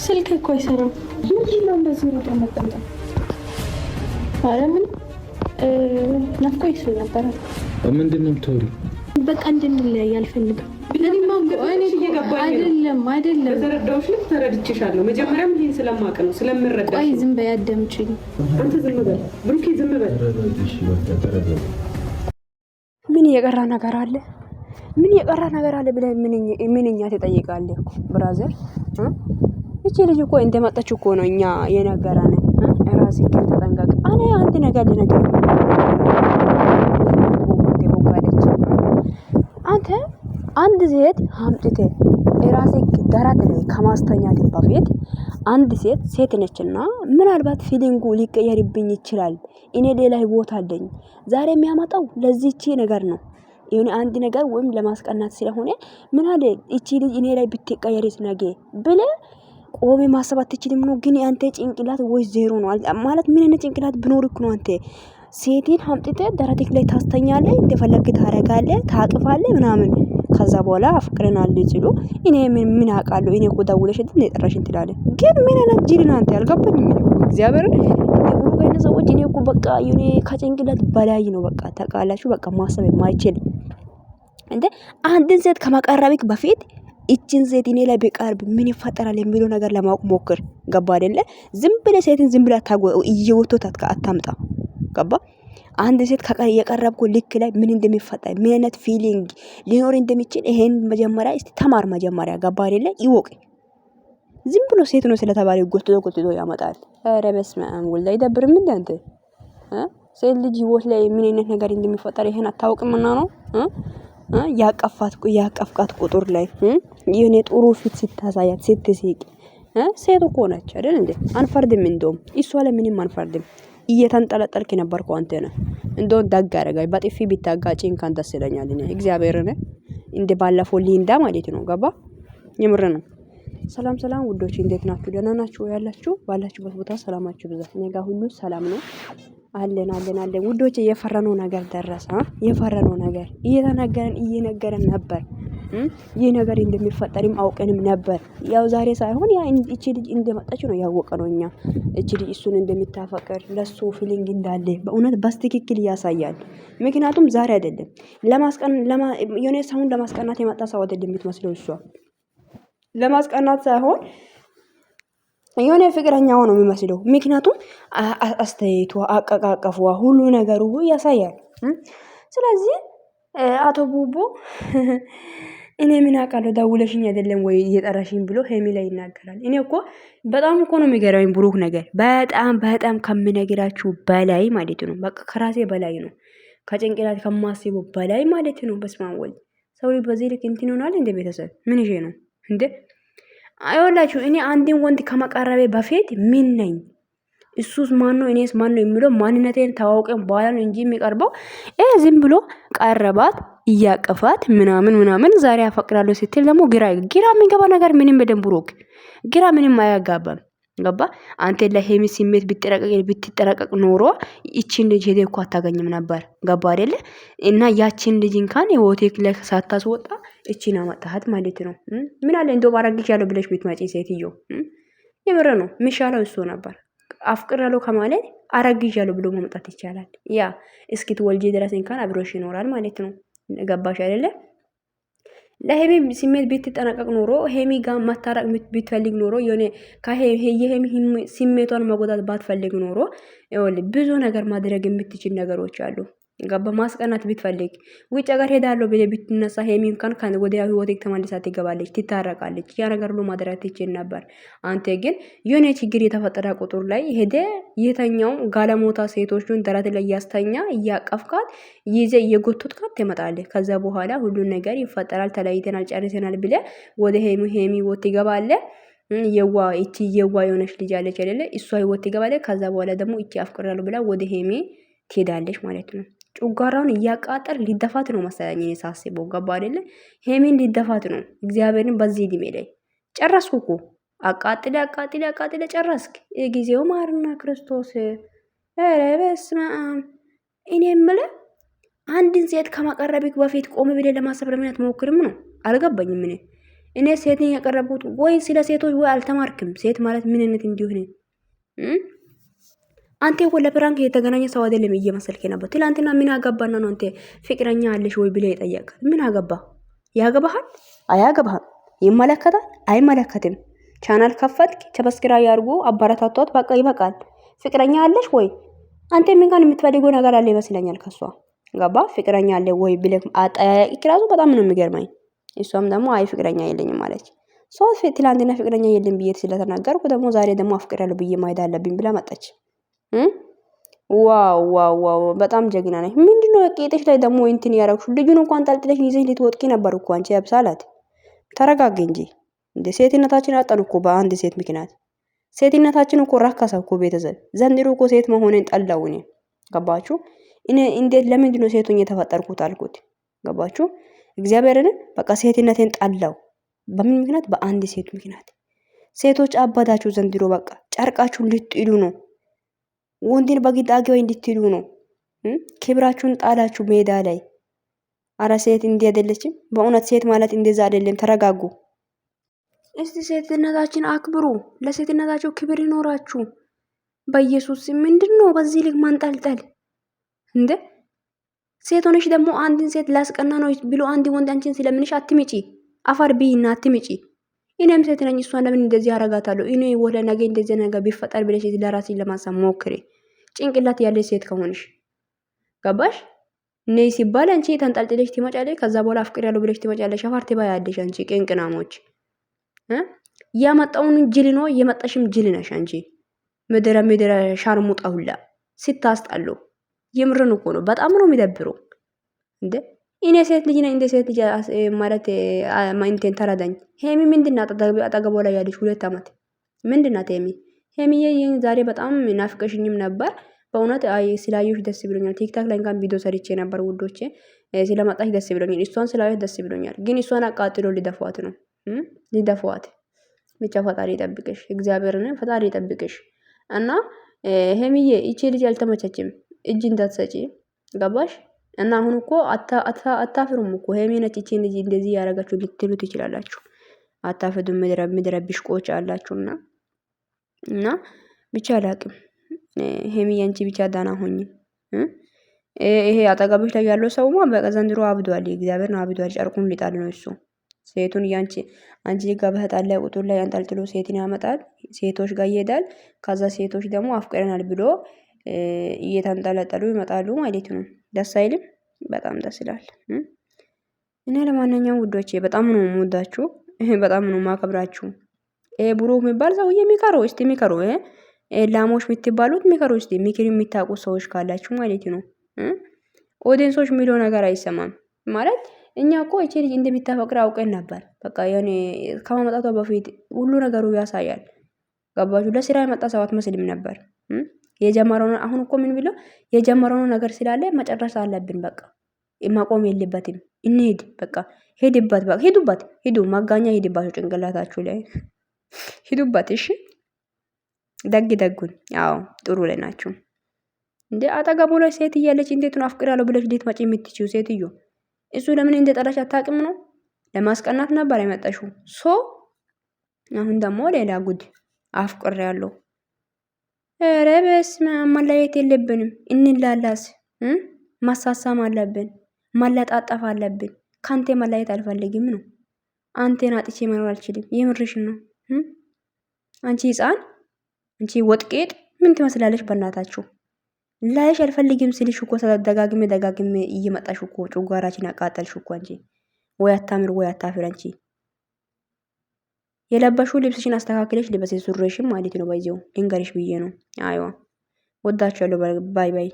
ስልክ እኮ አይሰራም። ምንድነው እንደዚህ ሮጦ መጣ? አረ ምን ናፍቆኝ ስለነበረ ምንድነው የምትወሪው? በቃ እንድንለያይ አልፈልግም። አይደለም በተረዳሁሽ ልክ ተረድቼሻለሁ። መጀመሪያም ይሄን ስለማውቅ ነው ስለምረዳ። ቆይ ዝም በይ አዳምጪኝ። አንተ ዝም በል ብሩኬ፣ ዝም በል። ምን የቀራ ነገር አለ? ምን የቀራ ነገር አለ ብለህ ምንኛ ትጠይቃለህ እኮ ብራዘር። እቺ ልጅ እኮ እንደመጣች እኮ ነው እኛ የነገራነ። ራስህ ግን ተጠንቀቅ። እኔ አንድ ነገር ልነግርህ አንተ አንድ ሴት አምጥተህ ራስህ ደረት ላይ ከማስተኛት በፊት አንድ ሴት ነችና ምናልባት ፊሊንጉ ሊቀየርብኝ ይችላል። እኔ ሌላ ህይወት አለኝ። ዛሬ የሚያመጣው ለዚህቺ ነገር ነው። የሆነ አንድ ነገር ወይም ለማስቀናት ስለሆነ ምን አለ እቺ ልጅ እኔ ላይ ብትቀየርስ ነገ ብለህ ቆሜ ማሰብ አትችልም ነው? ግን አንተ ጭንቅላት ወይ ዜሮ ነው ማለት ምን አይነት ጭንቅላት ብኖርክ ነው አንተ ሴቴን አምጥተህ ደረትክ ላይ ታስተኛለህ፣ እንደፈለግህ ታረጋለህ፣ ታቅፋለህ ምናምን። ከዛ በኋላ አፍቅረናል ሲሉ እኔ ምን አውቃለሁ? እኔ እኮ ደውለሽ እንዴ ጠራሽን ትላለህ። ግን ምን አይነት ጅል ነው አንተ? አልገባኝም። እግዚአብሔር እንደ ብሩክ ሰዎች እኔ እኮ በቃ የኔ ከጭንቅላት በላይ ነው። በቃ ተቃላችሁ። በቃ ማሰብ የማይችል እንደ አንድን ሴት ከማቀረብክ በፊት እቺን ሴት እኔ ላይ ቢቀርብ ምን ይፈጠራል የሚለው ነገር ለማወቅ ሞክር። ገባ አይደለ? ዝም ብለህ ሴትን ዝም ብለህ እየወቶታት አታምጣ። ገባ? አንድ ሴት የቀረብኩ ልክ ላይ ምን እንደሚፈጠር ምን አይነት ፊሊንግ ሊኖር እንደሚችል ይሄን መጀመሪያ እስቲ ተማር። መጀመሪያ ገባ አይደለ? ይወቅ። ዝም ብሎ ሴት ነው ስለተባለ ጎትቶ ያመጣል። ኧረ በስመ አብ ወልድ አይደብርም እንዴ አንተ? ሴት ልጅ ህይወት ላይ ምን አይነት ነገር እንደሚፈጠር ይሄን አታውቅምና ነው ያቀፍቃት ቁጥር ላይ የኔ ጥሩ ፊት ሲታሳያት ስትስቅ ሴት እኮ ነች አይደል እንዴ? አንፈርድም። እንደውም እሷ ላይ ምንም አንፈርድም። እየተንጠለጠልክ ነበርኩ አንተ ነህ። እንደውም ደግ አደረጋይ። በጥፊ ቢታጋጭኝ ካንተ ስለኛል እኔ እግዚአብሔርን እንደ ባለፈው ሊንዳ ማለት ነው። ገባ? የምር ነው። ሰላም ውዶች፣ እንዴት ናችሁ? ደህና ናችሁ ያላችሁ? ባላችሁበት ቦታ ሰላማችሁ ብዛት። እኔ ጋር ሁሉ ሰላም ነው። አለን ውዶች። የፈራነው ነገር ደረሰ። የፈራነው ነገር እየነገረን ነበር። ይህ ነገር እንደሚፈጠርም አውቀንም ነበር። ያው ዛሬ ሳይሆን ያ እቺ ልጅ እንደመጣች ነው ያወቀነው እኛ። እቺ ልጅ እሱን እንደምታፈቅር ለሱ ፊሊንግ እንዳለ በእውነት በትክክል ያሳያል። ምክንያቱም ዛሬ አይደለም የሆነ ሰውን ለማስቀናት የመጣ ሰው አይደለም የምትመስለው እሷ። ለማስቀናት ሳይሆን የሆነ ፍቅረኛው ነው የሚመስለው። ምክንያቱም አስተያየቷ፣ አቀቃቀፏ፣ ሁሉ ነገሩ ያሳያል። ስለዚህ አቶ ቡቡ እኔ ምን አውቃለሁ ደውለሽኝ አይደለም ወይ እየጠራሽኝ ብሎ ሄሚ ላይ ይናገራል። እኔ እኮ በጣም እኮ ነው የሚገርመኝ ብሩክ ነገር በጣም ከምነግራችሁ በላይ ማለት ነው። በቃ ከራሴ በላይ ነው። ከጭንቅላት ከማስበው በላይ ማለት ነው። በስመ አብ ወልድ። ሰው ልጅ በዚህ ልክ እንትን ይሆናል እንደ ቤተሰብ ምን ይሄ ነው እንዴ? አይወላችሁ እኔ አንድን ወንድ ከመቃረቤ በፊት ምን ነኝ እሱስ ማን ነው እኔስ ማን ነው የሚለው ማንነቴን ታዋውቀን በኋላ ነው እንጂ የሚቀርበው ዝም ብሎ ቀረባት እያቀፋት ምናምን ዛሬ አፈቅራለሁ ስትል ደግሞ ግራ የሚገባ ነገር ምንም በደንብ ሩቅ ግራ ምንም አያጋባም። ገባ? አንተ ለሄሚ ስሜት ብትጠረቀቅ ኖሮ እቺን ልጅ ሄደ እኮ አታገኝም ነበር። ገባ አይደለ? እና ያቺን ልጅ እንኳን የሆቴክ ላይ ሳታስወጣ እቺን አመጣሃት ማለት ነው። ምን አለ እንደው ባረግሽ ያለው ብለሽ ብትመጪ ሴትዮ የምር ነው የሚሻለው እሱ ነበር። አፍቅራለሁ ከማለት አረግዣለሁ ብሎ መምጣት ይቻላል። ያ እስኪትወልጂ ድረስ እንኳን አብሮሽ ይኖራል ማለት ነው። ገባሽ አይደለ? ለሄሚ ስሜት ብትጠነቀቅ ኖሮ ሄሚ ጋር መታረቅ ብትፈልግ ኖሮ የሄሚ ስሜቷን መጎዳት ባትፈልግ ኖሮ ብዙ ነገር ማድረግ የምትችል ነገሮች አሉ። ገባ? ማስቀናት ብትፈልግ ውጭ ሀገር ሄዳለሁ ብለህ ብትነሳ ሄሚ እንኳን ወደ ህይወትክ ተመልሳ ትገባለች፣ ትታረቃለች። ያ ነገር ሁሉ ማድረግ ትችል ነበር። አንተ ግን የሆነ ችግር የተፈጠረ ቁጥር ላይ ሄደ የተኛው ጋለሞታ ሴቶቹን ደረት ላይ ያስተኛ እያቀፍካት ይዘ እየጎተትካት ትመጣለህ። ከዛ በኋላ ሁሉን ነገር ይፈጠራል። ተለያይተናል ጨርሰናል ብለህ ወደ ሄሚ ህይወት ትገባለህ። እቺ የሆነች ልጅ አለች አይደለ? እሷ ህይወት ትገባለህ። ከዛ በኋላ ደግሞ እቺ አፍቅራለሁ ብላ ወደ ሄሚ ትሄዳለች ማለት ነው። ጩጋራውን እያቃጠል ሊደፋት ነው መሰለኝ እኔ ሳስበው። ገባ አይደለ? ሄሚን ሊደፋት ነው። እግዚአብሔርን በዚህ እድሜ ላይ ጨረስኩ እኮ አቃጥለ ጨረስክ። ጊዜው ማርና ክርስቶስ። ኧረ በስመ አብ። እኔ የምልህ አንድን ሴት ከማቀረብክ በፊት ቆም ብለህ ለማሰብ ለምን አትሞክርም ነው? አልገባኝም። እኔ ሴትን ያቀረቡት ወይ ስለ ሴቶች ወይ አልተማርክም። ሴት ማለት ምን አይነት እንዲሆነ አንተ እኮ ለፕራንክ የተገናኘ ሰው አይደለም እየመሰልክ ነበር። ትላንትና ምን አገባና ነው አንተ ፍቅረኛ አለሽ ወይ ብለህ የጠየቅ? ምን አገባ? ያገባሃል? አያገባህም? ይመለከታል? አይመለከትም? ቻናል ከፈትክ ሰብስክራይብ ያርጉ፣ አባራታቷት። በቃ ይበቃል። ፍቅረኛ አለሽ ወይ? አንተ ምን ጋር የምትፈልገው ነገር አለ ይመስለኛል ከሷ ገባ። ፍቅረኛ አለ ወይ ብለህ አጠያያቂ ራሱ በጣም ነው የሚገርመኝ። እሷም ደግሞ አይ ፍቅረኛ የለኝም ማለች። ሶስት ትላንትና ፍቅረኛ የለም ብዬ ስለተናገርኩ ደግሞ ዛሬ ደግሞ አፍቅራለሁ ብዬ ማይዳ አለብኝ ብላ መጣች። ዋው ዋው ዋው በጣም ጀግና ነኝ። ምንድነው ቄጤሽ ላይ ደግሞ እንትን ያረግሹ? ልጁን እንኳን ጠልጥለሽ ይዘሽ ልትወጥቂ ነበር እኮ አንቺ ያብሳላት። ተረጋግ እንጂ እንደ ሴትነታችን አጣን እኮ በአንድ ሴት ምክንያት። ሴትነታችን እኮ ረከሰ እኮ ቤተሰብ። ዘንድሮ እኮ ሴት መሆኔን ጠላው እኔ። ገባችሁ? እኔ እንዴት ለምንድነው ሴቱን የተፈጠርኩት አልኩት። ገባችሁ? እግዚአብሔርን በቃ ሴትነቴን ጠላው። በምን ምክንያት? በአንድ ሴት ምክንያት። ሴቶች አባታችሁ ዘንድሮ በቃ ጨርቃችሁን ልትጥሉ ነው። ወንድን በግድ አግባኝ እንድትሉ ነው። ክብራችሁን ጣላችሁ ሜዳ ላይ። አረ ሴት እንዲህ አይደለችም። በእውነት ሴት ማለት እንደዛ አይደለም። ተረጋጉ እስቲ። ሴትነታችን አክብሩ። ለሴትነታችሁ ክብር ይኖራችሁ። በኢየሱስ ምንድነው በዚህ ልክ ማንጠልጠል እንዴ? ሴት ሆነሽ ደግሞ አንድን ሴት ላስቀና ነው ብሎ አንድ ወንድ አንቺን ስለምንሽ አትምጪ። አፈር ቢና አትምጪ። እኔም ሴት ነኝ። እሷን ለምን እንደዚህ አረጋታለሁ? እኔ ወለ ነገ እንደዚህ ነገር ቢፈጠር ብለሽ ለራስሽ ለማሳብ ሞክሪ። ጭንቅላት ያለሽ ሴት ከሆንሽ ገባሽ? ነይ ሲባል አንቺ ተንጠልጥለሽ ትመጫለሽ። ከዛ በኋላ አፍቅሬያለሁ ብለሽ ትመጫለሽ። አፋር ትባያለሽ አንቺ ቅንቅናሞች። ያመጣውን ጅል ነው የመጣሽም ጅል ነሽ አንቺ። ምድረ ሻርሙጣ ሁላ ስታስጣሉ። የምርን እኮ ነው። በጣም ነው የሚደብሩ እንዴ። እኔ ሴት ልጅ ነኝ። እንደ ሴት ልጅ ማለት ማንቴን ተረዳኝ። ሄሚ ምንድናት? አጠገቧ ላይ ያለሽ 2 አመት ምንድናት ሄሚ? ሄሚዬ ዛሬ በጣም ናፍቀሽኝም ነበር በእውነት። ስላየሽ ደስ ብሎኛል። ቲክታክ ላይ እንኳን ቪዲዮ ሰርቼ ነበር ውዶቼ። ስለመጣሽ ደስ ብሎኛል። እሷን ስላየሽ ደስ ብሎኛል። ግን እሷን አቃጥሎ ሊደፏት ነው። ሊደፏት ብቻ ፈጣሪ ይጠብቅሽ። እግዚአብሔርን ፈጣሪ ይጠብቅሽ። እና ሄሚዬ ይቺ ልጅ አልተመቸችም። እጅ እንዳትሰጪ ገባሽ? እና አሁን እኮ አታፍሩም እኮ ሄሚ ነች ይቺ ልጅ እንደዚህ ያረጋችሁ ልትሉ ትችላላችሁ። አታፍዱም። ምድረብሽ ቆጭ አላችሁና እና ብቻ አላቅም። ሄሚ አንቺ ብቻ ዳና ሆኝ። ይሄ አጠገብሽ ላይ ያለው ሰውማ በቃ ዘንድሮ አብዷል። እግዚአብሔር ነው አብዷል። ጨርቁን ሊጣል ነው እሱ። ሴቱን አንቺ ጋር በህጣለ ቁጥር ላይ አንጠልጥሎ ሴትን ያመጣል። ሴቶች ጋር ይሄዳል። ከዛ ሴቶች ደግሞ አፍቅረናል ብሎ እየተንጠለጠሉ ይመጣሉ ማለት ነው። ደስ አይልም? በጣም ደስ ይላል። እኔ ለማንኛውም ውዶቼ በጣም ነው የምወዳችሁ፣ በጣም ነው ማከብራችሁ። ብሩክ የሚባል ሰውዬ የሚቀሩ እስቲ የሚቀሩ ላሞች የምትባሉት የሚቀሩ እስቲ ምክር የሚታቁ ሰዎች ካላችሁ ማለት ነው። ኦዲየንሶች የሚለው ነገር አይሰማም ማለት እኛ እኮ እቺ ልጅ እንደሚታፈቅር አውቀን ነበር። በቃ ያኔ ከማመጣቷ በፊት ሁሉ ነገሩ ያሳያል። ገባችሁ? ለስራ የመጣ ሰው አትመስልም ነበር። የጀመረው አሁን እኮ ምን ብሎ የጀመረው ነገር ስላለ መጨረስ አለብን። በቃ ማቆም የለበትም። እንሂድ በቃ ሄድበት፣ በቃ ሄዱበት፣ ሄዱ ማጋኛ ሄድባችሁ ጭንቅላታችሁ ላይ ሄዱበት። እሺ ደጉን ያው ጥሩ ላይ ናችሁ እንዴ? አጠገቡ ላይ ሴት እያለች እንዴት ነው አፍቅራለሁ ብለሽ እንዴት ማጭ የምትችይው ሴትዮ? እሱ ለምን እንደጠላሽ አታውቅም ነው? ለማስቀናት ነበር የመጣሽው። አሁን ደግሞ ሌላ ጉድ አፍቅሬያለሁ። ኧረ በስመ አብ! መለየት የለብንም። እንላላስ ማሳሳም አለብን። ማለጣጠፍ አለብን። ካንተ መለየት አልፈልግም ነው። አንተን አጥቼ መኖር አልችልም። የምርሽን ነው? አንቺ ህፃን፣ አንቺ ወጥቄጥ ምን ትመስላለሽ? በእናታችሁ ላይሽ አልፈልግም ስልሽ እኮ ደጋግሜ እየመጣሽ እኮ ጨጓራችን አቃጠልሽ እኮ አንቺ። ወይ አታምር ወይ አታፍር አንቺ። የለበሽው ልብስሽን አስተካክለሽ ልበሴ ሱሪሽን ማለት ነው። ባይዘው ልንገርሽ ብዬ ነው። አይዋ ወዳችኋለሁ። ባይ ባይ።